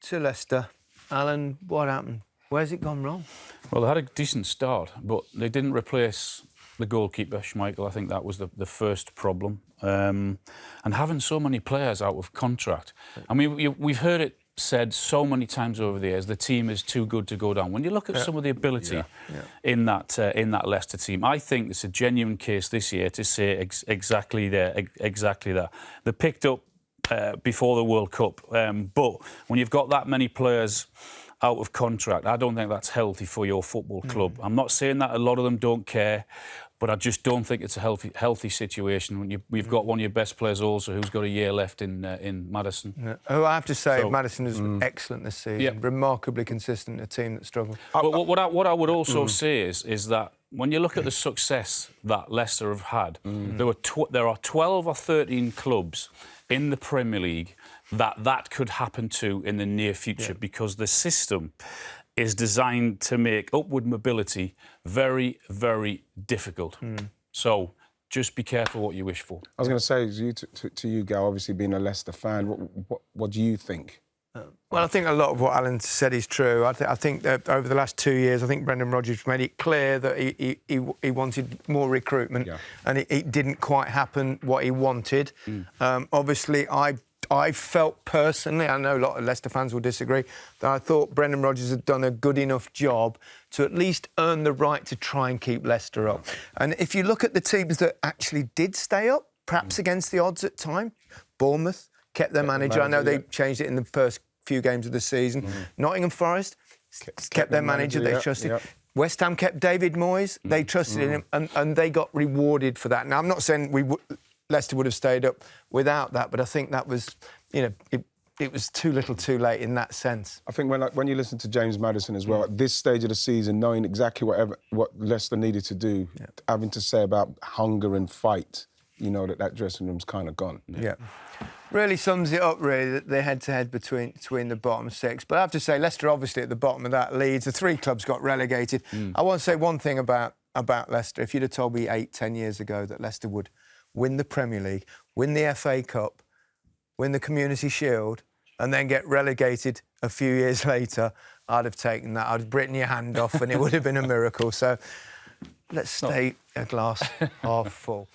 to Leicester. Alan, what happened? Where's it gone wrong? Well, they had a decent start, but they didn't replace the goalkeeper, Schmeichel. I think that was the first problem. And having so many players out of contract. I mean, we've heard it said so many times over the years, the team is too good to go down. When you look at some of the ability in that Leicester team, I think it's a genuine case this year to say exactly that. They picked up before the World Cup, but when you've got that many players out of contract, I don't think that's healthy for your football club. I'm not saying that a lot of them don't care, but I just don't think it's a healthy situation when we've got one of your best players also who's got a year left in Maddison. Yeah. Oh, I have to say, Maddison is excellent this season. Remarkably consistent, a team that struggled. But what I would also say is that when you look at the success that Leicester have had, there are 12 or 13 clubs in the Premier League that could happen to in the near future because the system is designed to make upward mobility very, very difficult. So just be careful what you wish for. I was going to say to you, Gal, obviously being a Leicester fan, what do you think? Well, I think a lot of what Alan said is true. I think that over the last 2 years, I think Brendan Rodgers made it clear that he wanted more recruitment and it didn't quite happen what he wanted. Obviously, I felt personally, I know a lot of Leicester fans will disagree, that I thought Brendan Rodgers had done a good enough job to at least earn the right to try and keep Leicester up. And if you look at the teams that actually did stay up, perhaps against the odds at time, Bournemouth kept their manager. I know they changed it in the first few games of the season. Nottingham Forest kept their manager. They trusted. West Ham kept David Moyes. They trusted in him, and they got rewarded for that. Now, I'm not saying Leicester would have stayed up without that, but I think that was, it was too little too late in that sense. I think when you listen to James Maddison as well, at this stage of the season, knowing exactly what Leicester needed to do, having to say about hunger and fight, that dressing room's kind of gone. Yeah. Really sums it up, really, the head-to-head between the bottom six. But I have to say, Leicester obviously at the bottom of that leads. The three clubs got relegated. I want to say one thing about Leicester. If you'd have told me 8-10 years ago that Leicester would win the Premier League, win the FA Cup, win the Community Shield, and then get relegated a few years later, I'd have taken that. I'd have written your hand off and it would have been a miracle. So let's stay a glass half full.